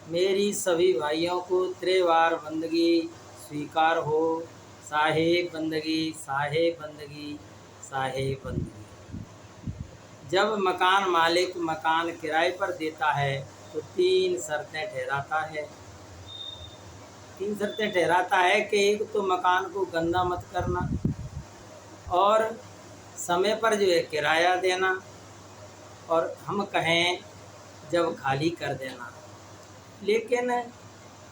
मेरी सभी भाइयों को त्रिवार बंदगी स्वीकार हो। साहेब बंदगी, साहेब बंदगी, साहेब बंदगी। जब मकान मालिक मकान किराए पर देता है तो तीन शर्तें ठहराता है। तीन शर्तें ठहराता है कि एक तो मकान को गंदा मत करना, और समय पर जो है किराया देना, और हम कहें जब खाली कर देना। लेकिन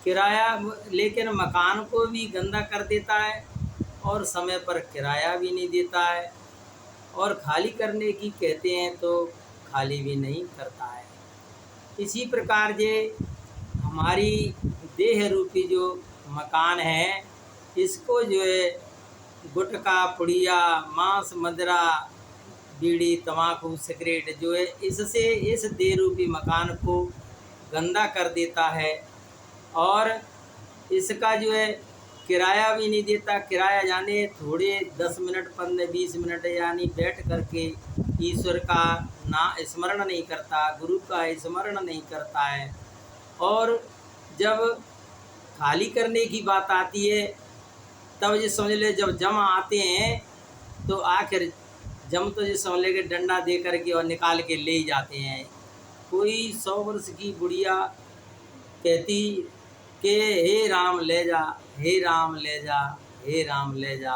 किराया लेकिन मकान को भी गंदा कर देता है और समय पर किराया भी नहीं देता है, और खाली करने की कहते हैं तो खाली भी नहीं करता है। इसी प्रकार ये हमारी देह रूपी जो मकान है, इसको जो है गुटखा, पुड़िया, मांस, मदिरा, बीड़ी, तम्बाकू, सिगरेट जो है इससे इस देह रूपी मकान को गंदा कर देता है, और इसका जो है किराया भी नहीं देता। किराया जाने थोड़े 10 मिनट, 15-20 मिनट यानी बैठ करके ईश्वर का ना स्मरण नहीं करता, गुरु का स्मरण नहीं करता है। और जब खाली करने की बात आती है तब ये समझ ले, जब जम आते हैं तो आखिर जम तो ये समझ ले कि डंडा दे करके और निकाल के ले जाते हैं। कोई 100 वर्ष की बुढ़िया कहती कि हे राम ले जा, हे राम ले जा, हे राम ले जा।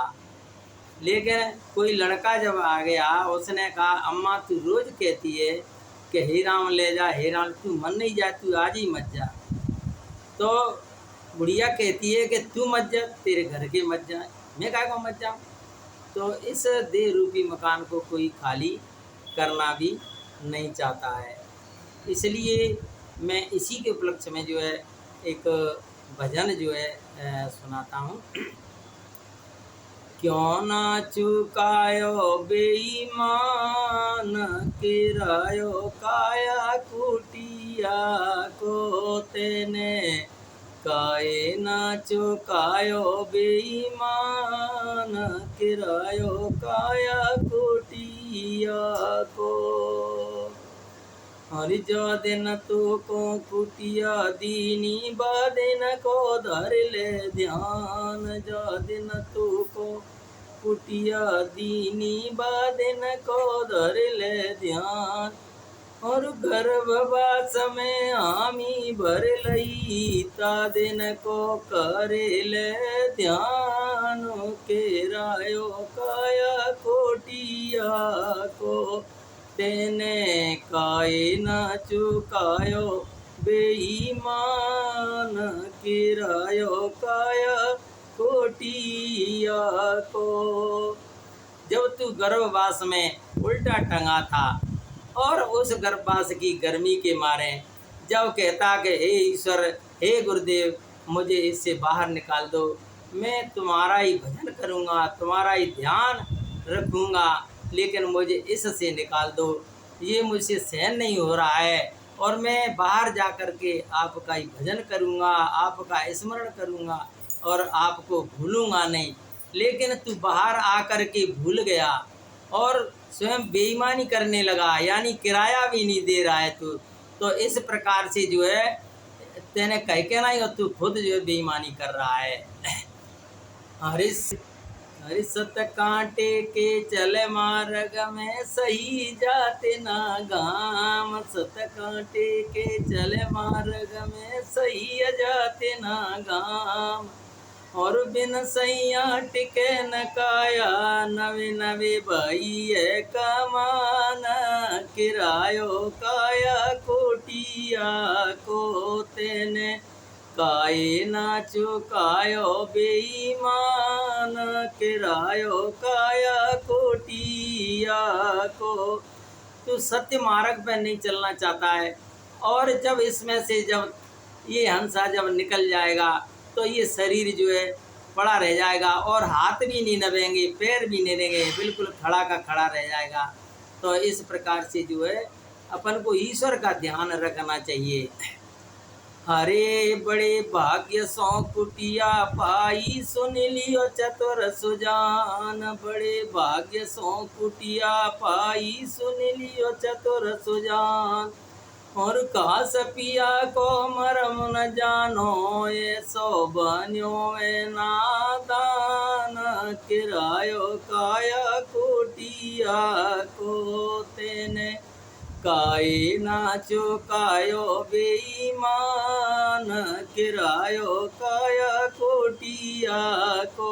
लेकिन कोई लड़का जब आ गया, उसने कहा अम्मा तू रोज़ कहती है कि हे राम ले जा, हे राम, तू मन नहीं जा, तू आज ही मत जा। तो बुढ़िया कहती है कि तू मत जा, तेरे घर के मत जाए, मैं काहे को मत जाऊँ। तो इस देह रूपी मकान को कोई खाली करना भी नहीं चाहता है। इसलिए मैं इसी के उपलक्ष्य में जो है एक भजन जो है सुनाता हूँ। क्यों ना चुकायो बेईमान, किरायो काया कुटिया को तेने, काए ना चुकायो बेईमान, किरायो काया कुटिया को। हरि जो दिन तू को कुटिया दीनी, बादिन को धर ले ध्यान। जो दिन तू को कुटिया दीनी, बादिन को धर ले ध्यान। और गर्भवास में आमी भर लई, ता दिन को करे ले ध्यान। केरायो काया कोटिया को तेने, काए ना चुकायो बेईमान, किरायो काया कोटिया को। जब तू गर्भवास में उल्टा टंगा था और उस गर्भवास की गर्मी के मारे जब कहता कि हे ईश्वर, हे गुरुदेव, मुझे इससे बाहर निकाल दो, मैं तुम्हारा ही भजन करूँगा, तुम्हारा ही ध्यान रखूँगा, लेकिन मुझे इससे निकाल दो, ये मुझसे सहन नहीं हो रहा है, और मैं बाहर जा कर के आपका ही भजन करूँगा, आपका स्मरण करूँगा और आपको भूलूँगा नहीं। लेकिन तू बाहर आकर के भूल गया और स्वयं बेईमानी करने लगा, यानी किराया भी नहीं दे रहा है तू। तो इस प्रकार से जो है तेने कह के नहीं, और तू खुद जो है बेईमानी कर रहा है। हरि सत कांटे के चले मार्ग में, सही जाते ना गाम। सत कांटे के चले मार्ग में, सही जाते ना गाम। और बिन सैया टिके न काया, नवे नवे भाई है कमान। किरायो काया कोटिया को तेने, काए ना चुकायो बेईमान। किरायो काया कोटिया को। तो सत्य मार्ग पर नहीं चलना चाहता है, और जब इसमें से जब ये हंसा जब निकल जाएगा तो ये शरीर जो है पड़ा रह जाएगा, और हाथ भी नहीं नभेंगे, पैर भी नहीं रहेंगे, बिल्कुल खड़ा का खड़ा रह जाएगा। तो इस प्रकार से जो है अपन को ईश्वर का ध्यान रखना चाहिए। हरे बड़े भाग्य सौ कुटिया पाई, सुन लियो चतुर सुजान। बड़े भाग्य सौ कुटिया पाई, सुन लियो चतुर सुजान। और कहा सपिया को मरम न जानो, ये सो बन्यो में नादान। किरायो काया कोटिया को तेने, काए ना चुकायो बेईमान। किरायो काया कोटिया को।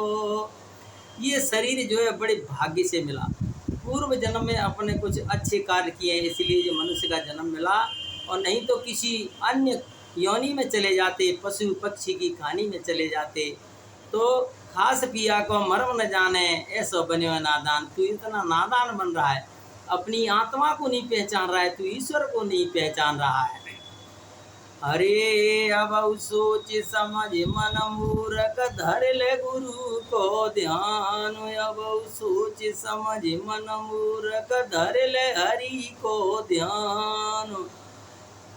ये शरीर जो है बड़े भाग्य से मिला। पूर्व जन्म में अपने कुछ अच्छे कार्य किए हैं, इसलिए जो मनुष्य का जन्म मिला, और नहीं तो किसी अन्य योनि में चले जाते, पशु पक्षी की कहानी में चले जाते। तो खास पिया को मर्म न जाने, ऐसा बने हुए नादान। तू इतना नादान बन रहा है, अपनी आत्मा को नहीं पहचान रहा है, तू ईश्वर को नहीं पहचान रहा है। अरे अब सोच समझ मन मूरख, धर ले गुरु को ध्यान। अब सोच समझ मन मूरख, धर ले हरि को ध्यान।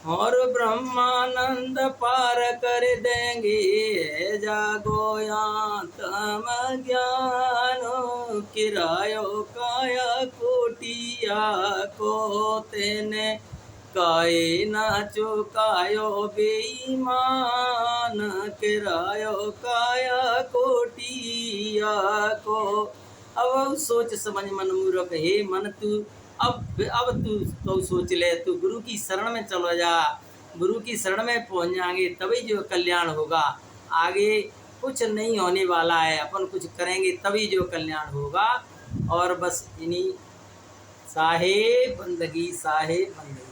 और ब्रह्मानंद पार कर देंगे, जागो आत्म ज्ञान। किरायो काया कोटिया को तेने, काए ना चुकायो बेईमान। किरायो काया कोटिया को। अब सोच समझ मन मूर्ख, हे मन तू अब तू तो सोच ले, तू गुरु की शरण में चलो जा। गुरु की शरण में पहुंच जाएंगे तभी जो कल्याण होगा। आगे कुछ नहीं होने वाला है, अपन कुछ करेंगे तभी जो कल्याण होगा। और बस इन्हीं साहेब बंदगी, साहेब बंदगी।